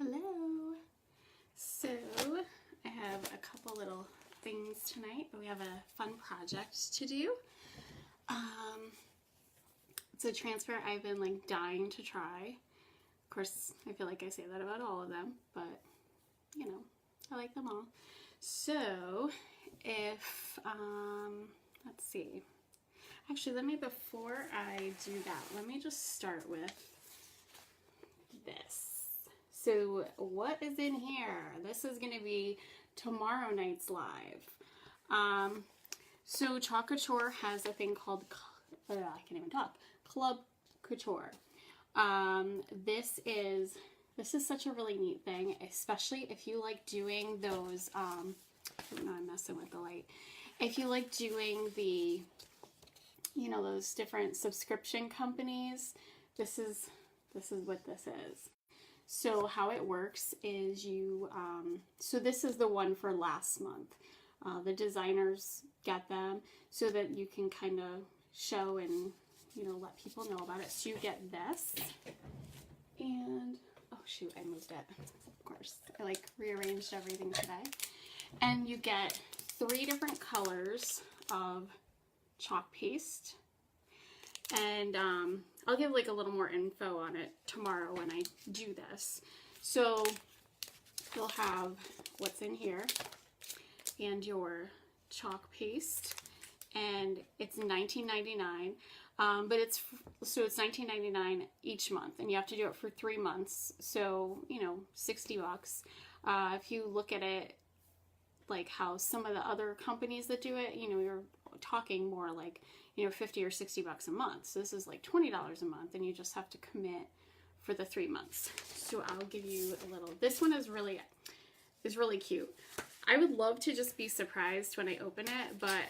Hello. So I have a couple little things tonight, but we have a fun project to do. It's a transfer I've been like dying to try. Of course, I feel like I say that about all of them, but you know, I like them all. So if, let's see. Actually, before I do that, let me just start with this. So what is in here? This is going to be tomorrow night's live. So Chalk Couture has a thing called, I can't even talk, Club Couture. This is such a really neat thing, especially if you like doing those, I'm messing with the light. If you like doing the, you know, those different subscription companies, this is what this is. So how it works is you, so this is the one for last month. The designers get them so that you can kind of show and, you know, let people know about it. So you get this, and, oh shoot, I moved it. Of course, I like rearranged everything today. And you get 3 different colors of chalk paste. And I'll give like a little more info on it tomorrow when I do this. So you'll have what's in here and your chalk paste, and it's $19.99. But it's $19.99 each month, and you have to do it for 3 months. So, you know, $60. If you look at it like how some of the other companies that do it, you know, you're talking more like, you know, $50 or $60 a month. So this is like $20 a month, and you just have to commit for the 3 months. So I'll give you a little, this one is really cute. I would love to just be surprised when I open it, but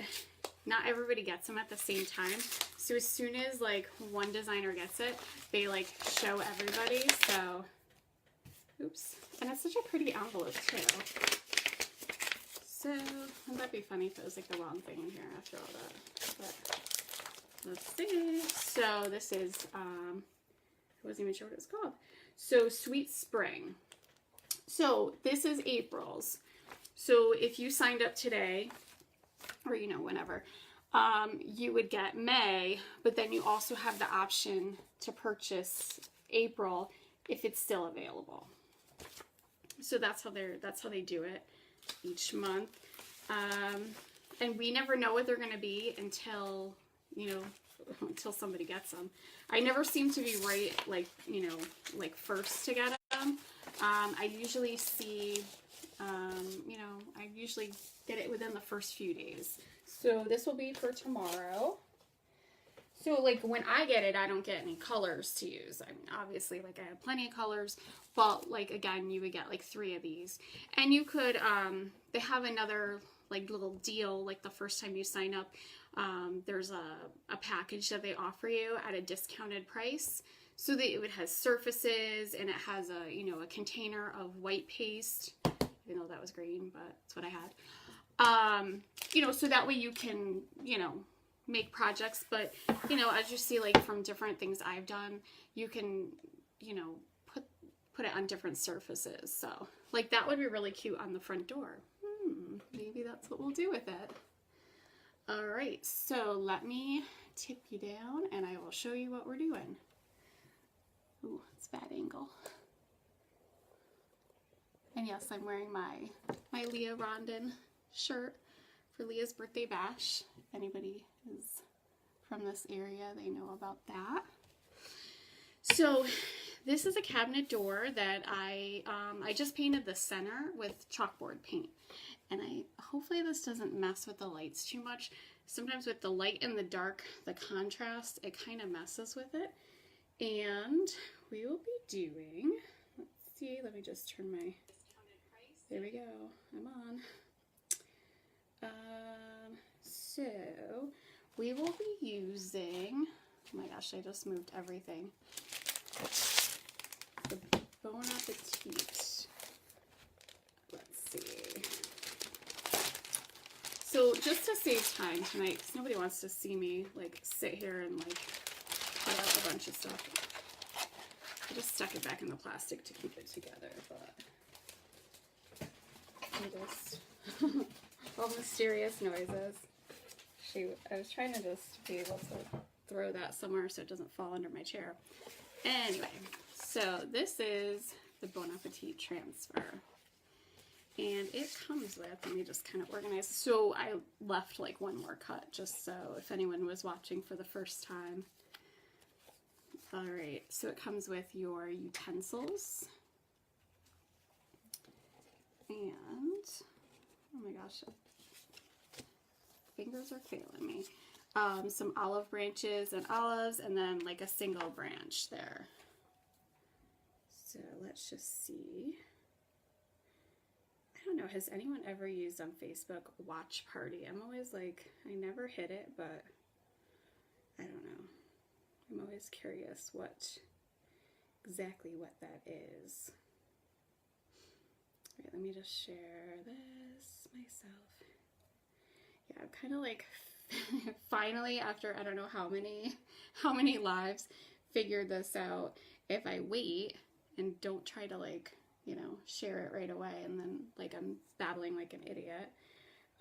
not everybody gets them at the same time. So as soon as like one designer gets it, they like show everybody. So, oops. And it's such a pretty envelope too. So, wouldn't that be funny if it was like the wrong thing in here after all that? But let's see. So this is, I wasn't even sure what it's called. So Sweet Spring. So this is April's. So if you signed up today, or you know, whenever, you would get May, but then you also have the option to purchase April if it's still available. So that's how they do it each month. And we never know what they're going to be until, you know, until somebody gets them. I never seem to be right, like, you know, like first to get them. I usually see, you know, I usually get it within the first few days. So this will be for tomorrow. So like when I get it, I don't get any colors to use. I mean, obviously, like I have plenty of colors, but like again, you would get like 3 of these. And you could, they have another like little deal, like the first time you sign up, there's a package that they offer you at a discounted price. So that it has surfaces, and it has a, you know, a container of white paste, even though that was green, but that's what I had. You know, so that way you can, you know, make projects, but you know, as you see, like from different things I've done, you can, you know, put it on different surfaces. So like that would be really cute on the front door. Maybe that's what we'll do with it. All right, so let me tip you down and I will show you what we're doing. Ooh, it's a bad angle. And yes, I'm wearing my Leah Rondon shirt for Leah's birthday bash. If anybody is from this area, they know about that. So this is a cabinet door that I just painted the center with chalkboard paint. And hopefully this doesn't mess with the lights too much. Sometimes with the light and the dark, the contrast, it kind of messes with it. And we will be doing, let's see, let me just turn my, there we go, I'm on. So we will be using, oh my gosh, I just moved everything. The Bon Appetit. Let's see. So just to save time tonight, because nobody wants to see me like sit here and like cut out a bunch of stuff. I just stuck it back in the plastic to keep it together, but I just all mysterious noises. Shoot, I was trying to just be able to throw that somewhere so it doesn't fall under my chair. Anyway, so this is the Bon Appetit transfer. And it comes with, let me just kind of organize. So I left like one more cut just so if anyone was watching for the first time. All right, so it comes with your utensils. And, oh my gosh, fingers are failing me. Some olive branches and olives, and then like a single branch there. So let's just see. I don't know, has anyone ever used on Facebook Watch Party? I'm always like, I never hit it, but I don't know. I'm always curious exactly what that is. All right, let me just share this myself. Yeah, I'm kind of like finally, after I don't know how many lives, figured this out. If I wait and don't try to like, you know, share it right away and then like I'm babbling like an idiot.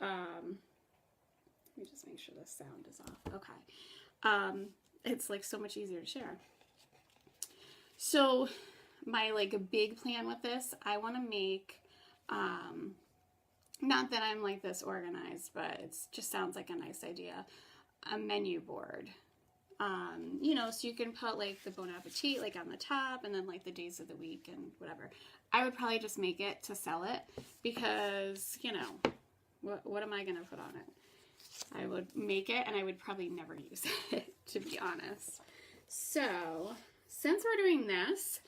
Let me just make sure the sound is off. Okay. It's like so much easier to share. So my like big plan with this, I want to make, not that I'm like this organized, but it just sounds like a nice idea, a menu board. You know, so you can put like the Bon Appetit like on the top and then like the days of the week and whatever. I would probably just make it to sell it because, you know, what am I going to put on it? I would make it and I would probably never use it, to be honest. So since we're doing this,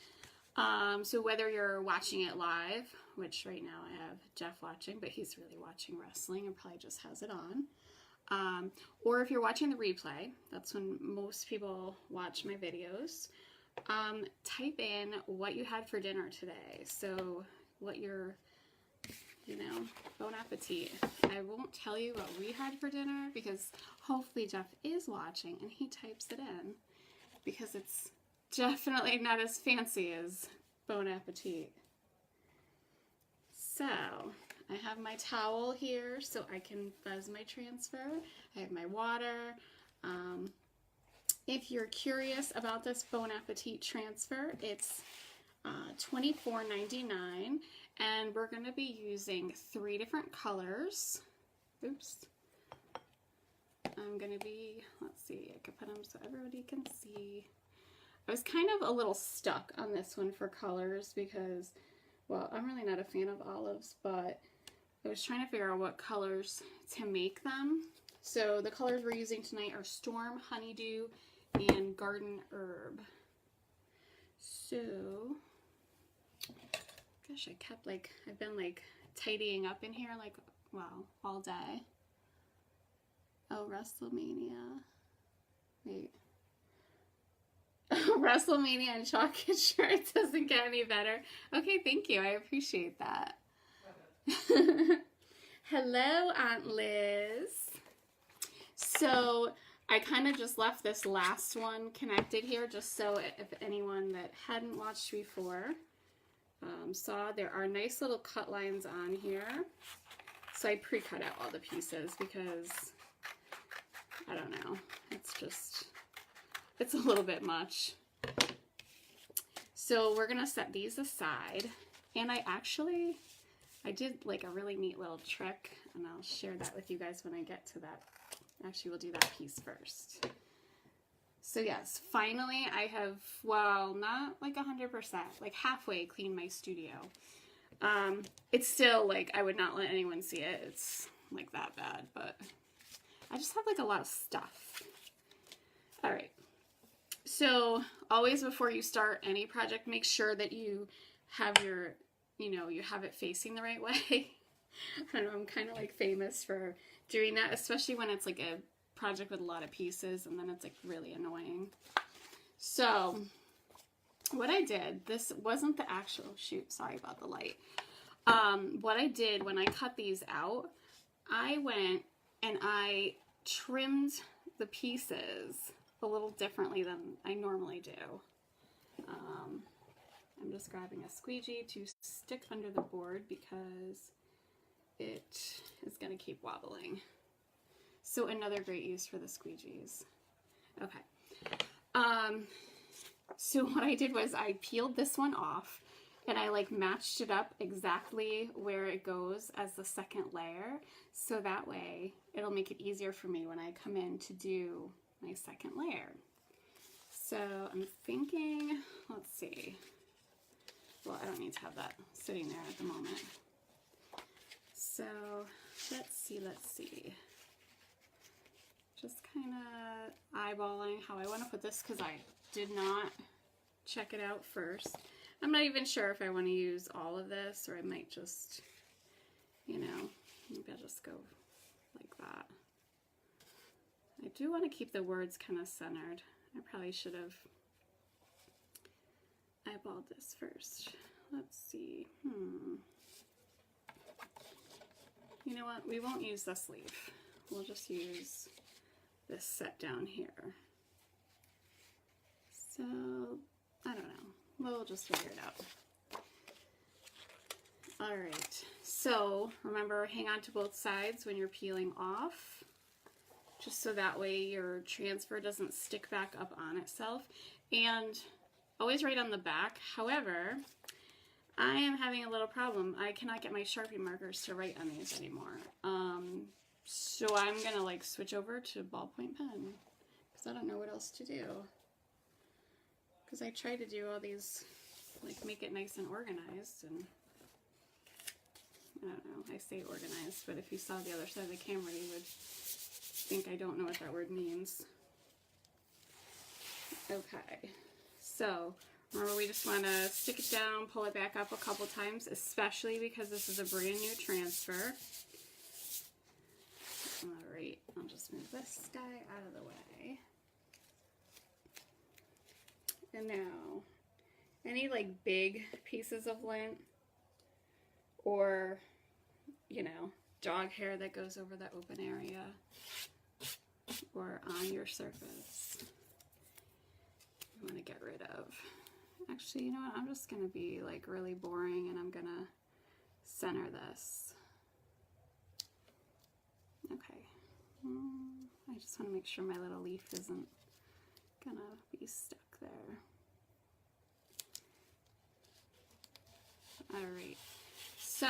so whether you're watching it live, which right now I have Jeff watching, but he's really watching wrestling and probably just has it on. Or if you're watching the replay, that's when most people watch my videos, type in what you had for dinner today. So what your, you know, Bon Appetit. I won't tell you what we had for dinner because hopefully Jeff is watching and he types it in because it's definitely not as fancy as Bon Appetit. So I have my towel here so I can fuzz my transfer. I have my water. If you're curious about this Bon Appetit transfer, it's $24.99 and we're going to be using 3 different colors. Oops. I'm going to be, let's see, I can put them so everybody can see. I was kind of a little stuck on this one for colors because, well, I'm really not a fan of olives, but I was trying to figure out what colors to make them. So the colors we're using tonight are Storm, Honeydew, and Garden Herb. So, gosh, I've been like tidying up in here like, well, all day. Oh, WrestleMania. Wait. WrestleMania and chocolate shirt doesn't get any better. Okay, thank you. I appreciate that. Hello, Aunt Liz. So I kind of just left this last one connected here just so if anyone that hadn't watched before saw, there are nice little cut lines on here. So I pre-cut out all the pieces because, I don't know, it's a little bit much. So we're gonna set these aside, and I did like a really neat little trick, and I'll share that with you guys when I get to that. Actually, we'll do that piece first. So yes, finally I have, well, not like 100%, like halfway cleaned my studio. It's still like, I would not let anyone see it. It's like that bad, but I just have like a lot of stuff. All right. So always before you start any project, make sure that you have your, you have it facing the right way. I don't know, I'm kind of like famous for doing that, especially when it's like a project with a lot of pieces and then it's like really annoying. So what I did, this wasn't the actual, shoot, sorry about the light. What I did when I cut these out, I went and I trimmed the pieces a little differently than I normally do. I'm just grabbing a squeegee to stick under the board because it is going to keep wobbling. So another great use for the squeegees. Okay. So what I did was I peeled this one off and I like matched it up exactly where it goes as the second layer. So that way it'll make it easier for me when I come in to do my second layer. So I'm thinking, let's see. Well, I don't need to have that sitting there at the moment. So let's see. Just kind of eyeballing how I want to put this because I did not check it out first. I'm not even sure if I want to use all of this or I might just, you know, maybe I'll just go like that. I do want to keep the words kind of centered. I probably should have eyeballed this first. Let's see. You know what? We won't use this leaf. We'll just use this set down here. So, I don't know. We'll just figure it out. All right. So, remember, hang on to both sides when you're peeling off, just so that way your transfer doesn't stick back up on itself. And always write on the back. However, I am having a little problem. I cannot get my Sharpie markers to write on these anymore. So I'm going to like switch over to ballpoint pen because I don't know what else to do. Because I try to do all these, like make it nice and organized, and I don't know, I say organized, but if you saw the other side of the camera you would think I don't know what that word means. Okay, so remember we just want to stick it down, pull it back up a couple times, especially because this is a brand new transfer. Alright, I'll just move this guy out of the way. And now, any like big pieces of lint or, you know, dog hair that goes over the open area or on your surface, you want to get rid of. Actually, you know what? I'm just going to be like really boring and I'm going to center this. Okay. I just want to make sure my little leaf isn't going to be stuck there. All right. So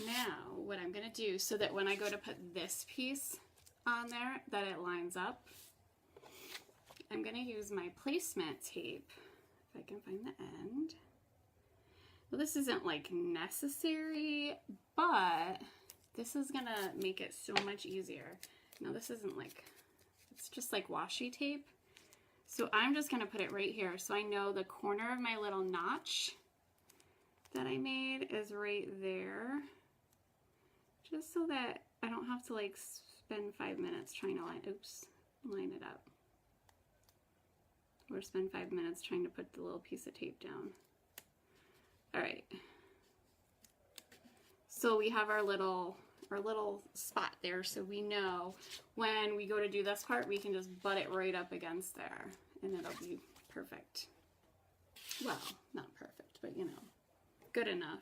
now what I'm going to do so that when I go to put this piece on there that it lines up, I'm going to use my placement tape, if I can find the end. Well, this isn't like necessary, but this is going to make it so much easier. Now this isn't like, it's just like washi tape. So I'm just going to put it right here so I know the corner of my little notch that I made is right there. Just so that I don't have to like spend 5 minutes trying to line it up. Or spend 5 minutes trying to put the little piece of tape down. Alright. So we have our little spot there, so we know when we go to do this part, we can just butt it right up against there, and it'll be perfect. Well, not perfect, but you know, good enough.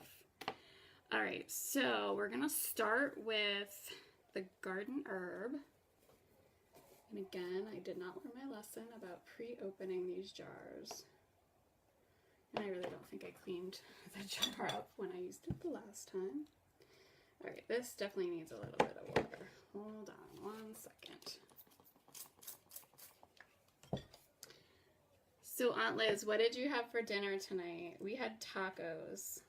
All right, so we're gonna start with the garden herb. And again, I did not learn my lesson about pre-opening these jars. And I really don't think I cleaned the jar up when I used it the last time. All right, this definitely needs a little bit of water. Hold on 1 second. So Aunt Liz, what did you have for dinner tonight? We had tacos.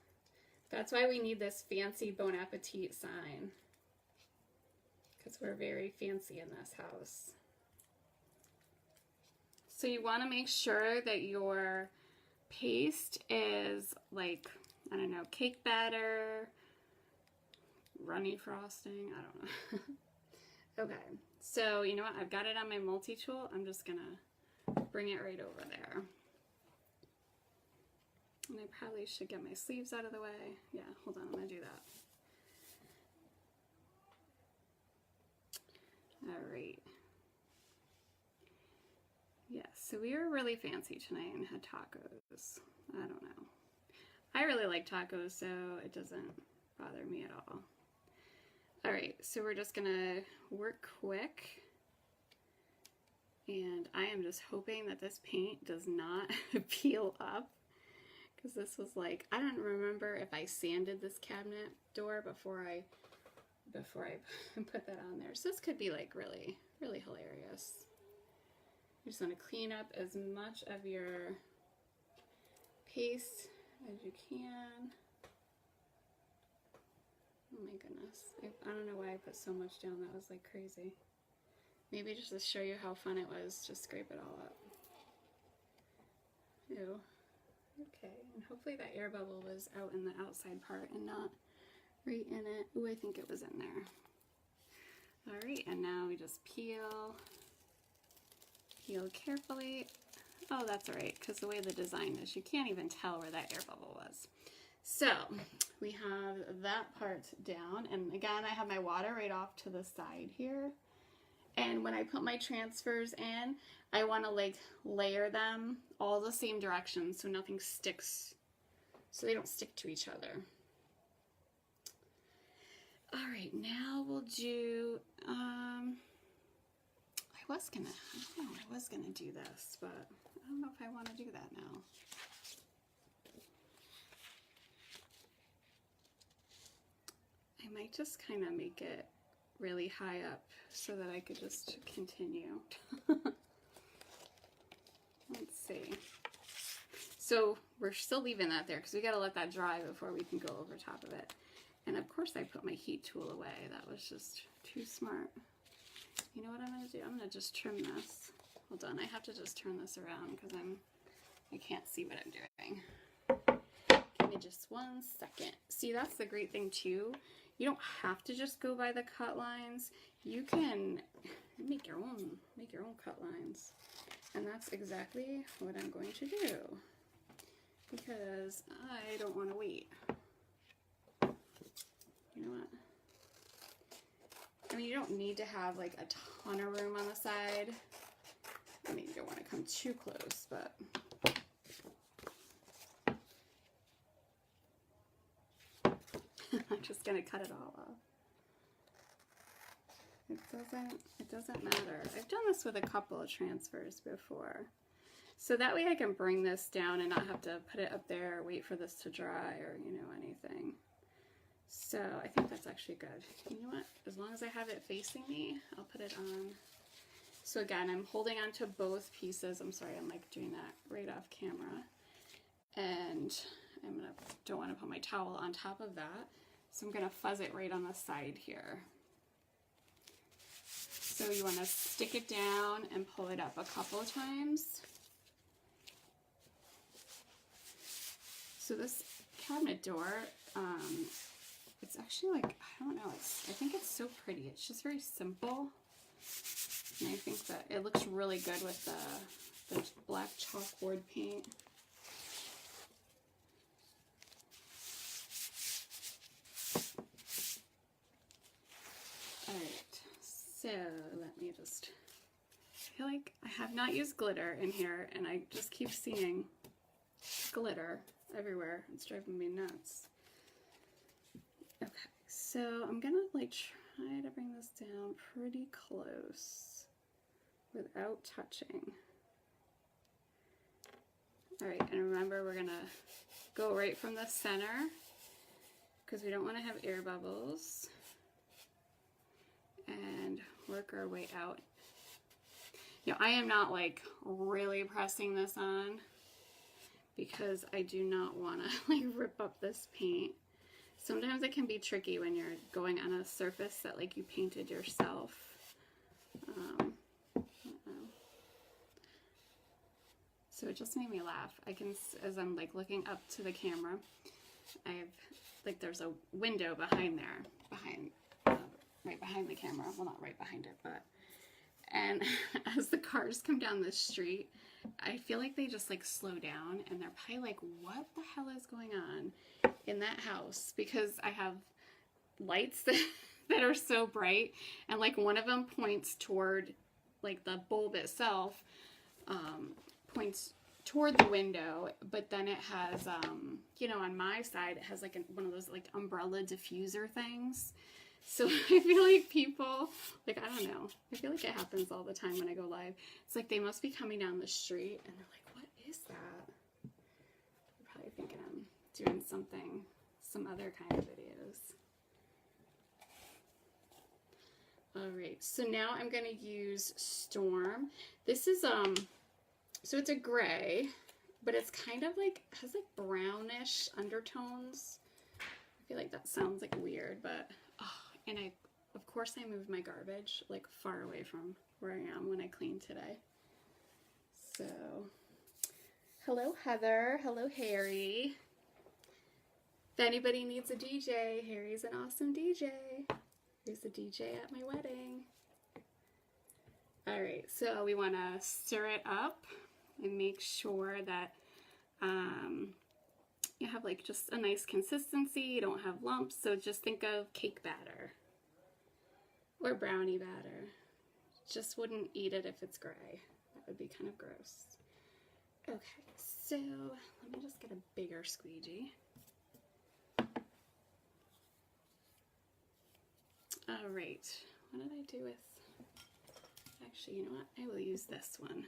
That's why we need this fancy Bon Appetit sign. Because we're very fancy in this house. So you want to make sure that your paste is like, I don't know, cake batter, runny frosting, I don't know. Okay, so you know what, I've got it on my multi-tool. I'm just gonna bring it right over there. And I probably should get my sleeves out of the way. Yeah, hold on, I'm gonna do that. All right. Yes, So we were really fancy tonight and had tacos. I don't know. I really like tacos, so it doesn't bother me at all. All right, so we're just gonna work quick. And I am just hoping that this paint does not peel up, because this was like, I don't remember if I sanded this cabinet door before I put that on there. So this could be like really, really hilarious. You just want to clean up as much of your paste as you can. Oh my goodness. I don't know why I put so much down. That was like crazy. Maybe just to show you how fun it was, just scrape it all up. Ew. Okay, and hopefully that air bubble was out in the outside part and not right in it. Ooh, I think it was in there. All right, and now we just peel carefully. Oh, that's all right, because the way the design is, you can't even tell where that air bubble was. So we have that part down, and again, I have my water right off to the side here. And when I put my transfers in, I want to like layer them all the same direction so nothing sticks, so they don't stick to each other. All right, now we'll do, I was gonna do this, but I don't know if I want to do that now. I might just kind of make it really high up so that I could just continue. Let's see. So we're still leaving that there because we got to let that dry before we can go over top of it. And of course I put my heat tool away. That was just too smart. You know what I'm going to do? I'm going to just trim this. Hold on, I have to just turn this around because I can't see what I'm doing. Give me just 1 second. See, that's the great thing too. You don't have to just go by the cut lines. You can make your own cut lines. And that's exactly what I'm going to do, because I don't want to wait. You know what? I mean, you don't need to have like a ton of room on the side. I mean, you don't want to come too close, but I'm just gonna cut it all off. It doesn't matter. I've done this with a couple of transfers before. So that way I can bring this down and not have to put it up there or wait for this to dry or, you know, anything. So I think that's actually good. You know what? As long as I have it facing me, I'll put it on. So again, I'm holding on to both pieces. I'm sorry, I'm like doing that right off camera. And don't want to put my towel on top of that. So I'm gonna fuzz it right on the side here. So you want to stick it down and pull it up a couple of times. So this cabinet door, it's actually like, I don't know, I think it's so pretty. It's just very simple. And I think that it looks really good with the black chalkboard paint. All right, so let me just, I feel like I have not used glitter in here and I just keep seeing glitter everywhere. It's driving me nuts. Okay, so I'm gonna like try to bring this down pretty close without touching. All right, and remember we're gonna go right from the center because we don't want to have air bubbles, and work our way out. You know, I am not like really pressing this on because I do not want to like rip up this paint. Sometimes it can be tricky when you're going on a surface that like you painted yourself. So it just made me laugh. I can, as I'm like looking up to the camera, I have like there's a window behind there, right behind the camera. Well, not right behind it, but, and as the cars come down the street, I feel like they just like slow down and they're probably like, what the hell is going on in that house? Because I have lights that are so bright, and like one of them points toward like the bulb itself, points toward the window, but then it has, you know, on my side, it has like one of those like umbrella diffuser things. So I feel like people, like, I don't know, I feel like it happens all the time when I go live. It's like they must be coming down the street and they're like, what is that? They're probably thinking I'm doing something, some other kind of videos. All right, so now I'm gonna use Storm. This is, so it's a gray, but it's kind of like, has like brownish undertones. I feel like that sounds like weird, but, oh, and of course I moved my garbage like far away from where I am when I cleaned today. So, hello Heather, hello Harry. If anybody needs a DJ, Harry's an awesome DJ. He's a DJ at my wedding. All right, so we wanna stir it up and make sure that you have like just a nice consistency, you don't have lumps, so just think of cake batter or brownie batter. Just wouldn't eat it if it's gray. That would be kind of gross. Okay, so let me just get a bigger squeegee. All right, what did I do with, actually, you know what, I will use this one.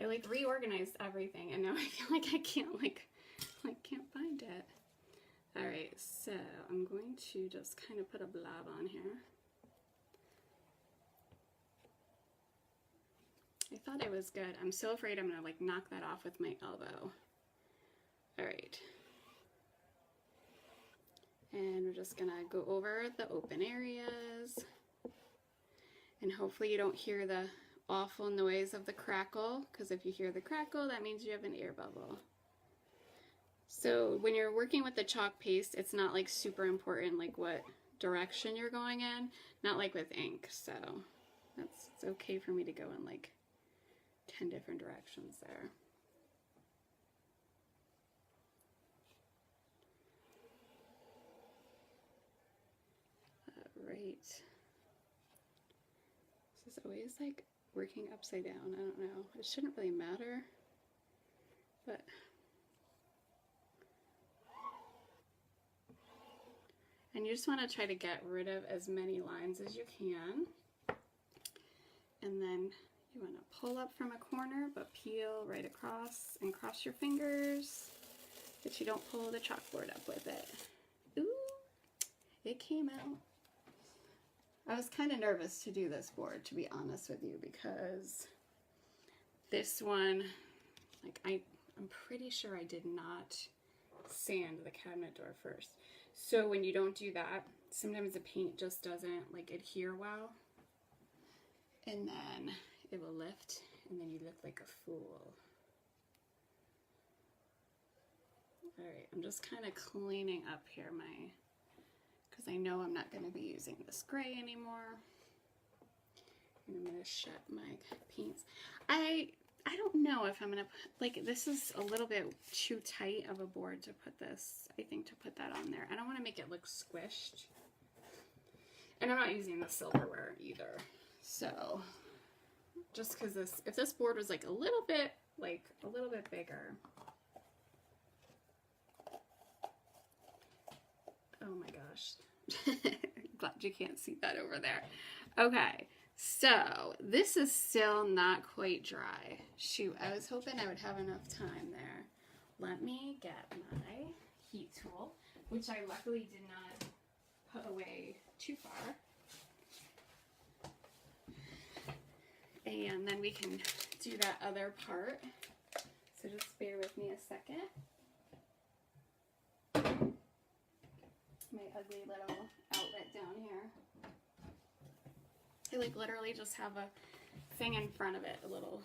I like reorganized everything and now I feel like I can't can't find it. All right, so I'm going to just kind of put a blob on here. I thought it was good. I'm so afraid I'm gonna like knock that off with my elbow. All right. And we're just gonna go over the open areas. And hopefully you don't hear the awful noise of the crackle, because if you hear the crackle, that means you have an air bubble. So when you're working with the chalk paste, it's not like super important like what direction you're going in, not like with ink. So it's okay for me to go in like 10 different directions there. All right. This is always like working upside down. I don't know. It shouldn't really matter, but and you just want to try to get rid of as many lines as you can. And then you want to pull up from a corner, but peel right across and cross your fingers, but you don't pull the chalkboard up with it. Ooh, it came out. I was kind of nervous to do this board, to be honest with you, because this one, like I'm pretty sure I did not sand the cabinet door first. So when you don't do that, sometimes the paint just doesn't like adhere well. And then it will lift and then you look like a fool. All right, I'm just kind of cleaning up here because I know I'm not going to be using this gray anymore. And I'm going to shut my paints. I don't know if I'm going to put, like, this is a little bit too tight of a board to put this, I think, to put that on there. I don't want to make it look squished. And I'm not using the silverware either. So, just because if this board was like a little bit bigger. Oh my gosh. Glad you can't see that over there. Okay. So, this is still not quite dry. Shoot, I was hoping I would have enough time there. Let me get my heat tool, which I luckily did not put away too far. And then we can do that other part. So just bear with me a second. My ugly little outlet down here. I like literally just have a thing in front of it, a little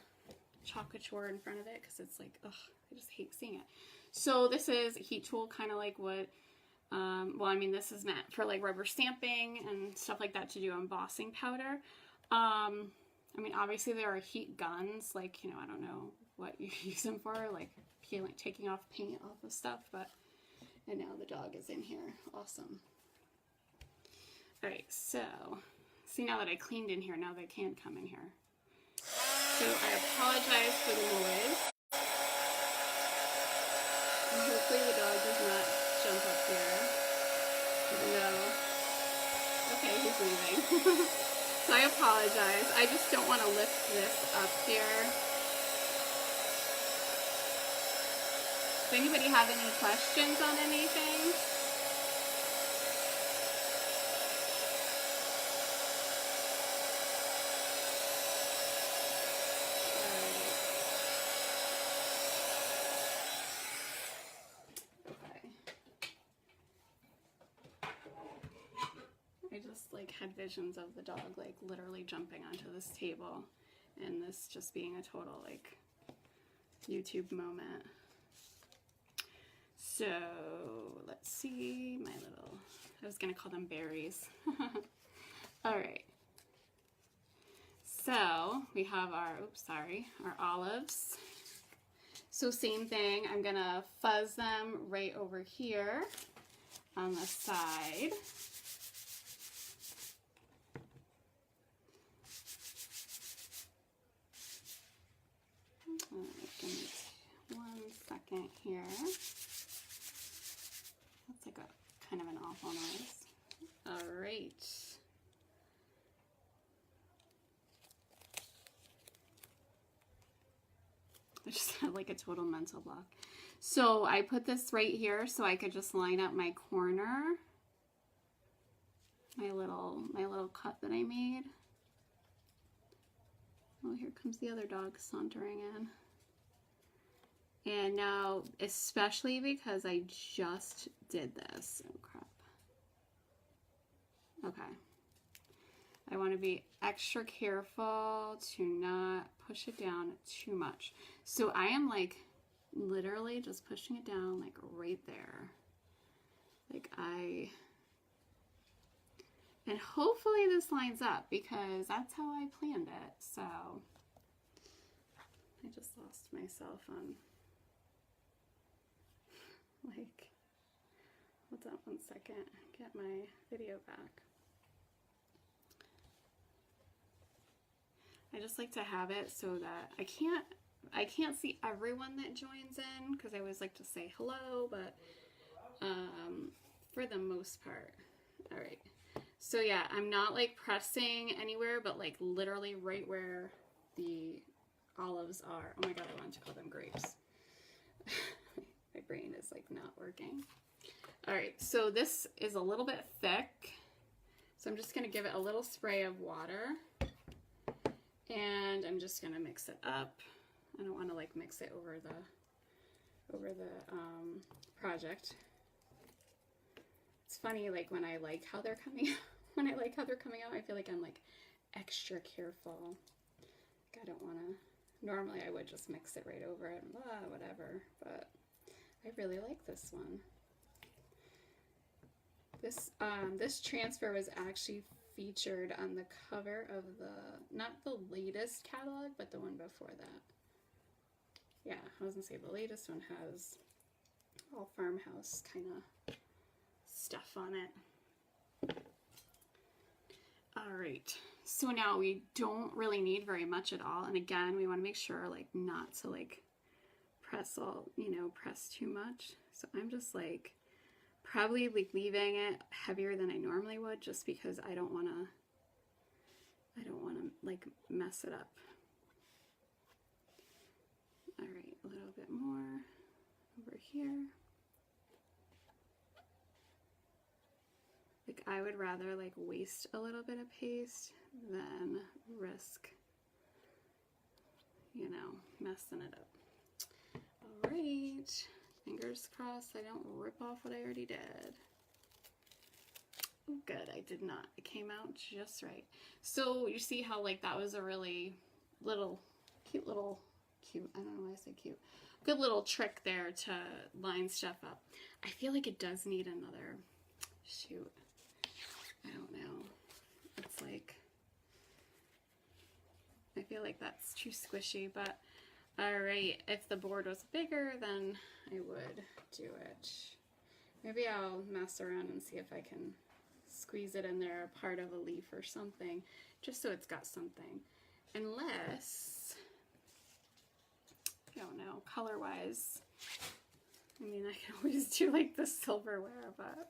chocolate in front of it, because it's like, ugh, I just hate seeing it. So this is a heat tool, kind of like what, well, I mean, this is meant for like rubber stamping and stuff like that to do embossing powder. I mean, obviously there are heat guns, like, you know, I don't know what you use them for, like peeling, taking off paint off of stuff, but, and now the dog is in here. Awesome. All right, so See, now that I cleaned in here, now they can't come in here. So I apologize for the noise. And hopefully the dog does not jump up here. Even though, okay, he's leaving. So I apologize. I just don't want to lift this up here. Does anybody have any questions on anything? I just like had visions of the dog like literally jumping onto this table and this just being a total like YouTube moment. So let's see my little, I was gonna call them berries. All right. So we have our, our olives. So same thing, I'm gonna fuzz them right over here on the side. Give me 1 second here. That's like a kind of an awful noise. All right. I just had like a total mental block. So I put this right here so I could just line up my corner, my little cut that I made. Oh, here comes the other dog sauntering in. And now, especially because I just did this. Oh, crap. Okay. I want to be extra careful to not push it down too much. So I am like literally just pushing it down like right there. Like and hopefully this lines up because that's how I planned it. So I just lost myself on like, hold on 1 second, get my video back. I just like to have it so that I can't see everyone that joins in because I always like to say hello, but for the most part. All right. So yeah, I'm not like pressing anywhere, but like literally right where the olives are. Oh my God, I wanted to call them grapes. My brain is like not working. All right, so this is a little bit thick. So I'm just gonna give it a little spray of water and I'm just gonna mix it up. I don't wanna like mix it over the project. It's funny, like when I like how they're coming out, I feel like I'm like extra careful. Like I don't wanna, normally I would just mix it right over it and whatever, but I really like this one. This transfer was actually featured on the cover of the, not the latest catalog, but the one before that. Yeah, I was gonna say the latest one has all farmhouse kind of stuff on it. All right, so now we don't really need very much at all. And again, we want to make sure like not to like press too much. So I'm just like probably like leaving it heavier than I normally would just because I don't want to like mess it up. All right, a little bit more over here. Like I would rather like waste a little bit of paste than risk, messing it up. All right, fingers crossed I don't rip off what I already did. Oh, good, I did not. It came out just right. So you see how like that was a really cute, I don't know why I say cute. Good little trick there to line stuff up. I feel like it does need another, shoot. I don't know. It's like, I feel like that's too squishy, but all right, if the board was bigger, then I would do it. Maybe I'll mess around and see if I can squeeze it in there, part of a leaf or something, just so it's got something. Unless, I don't know, color-wise, I mean, I can always do like the silverware, but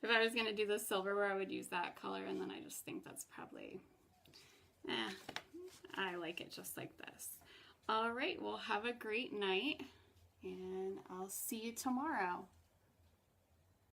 if I was going to do the silverware, I would use that color, and then I just think that's probably, I like it just like this. All right, well, have a great night, and I'll see you tomorrow.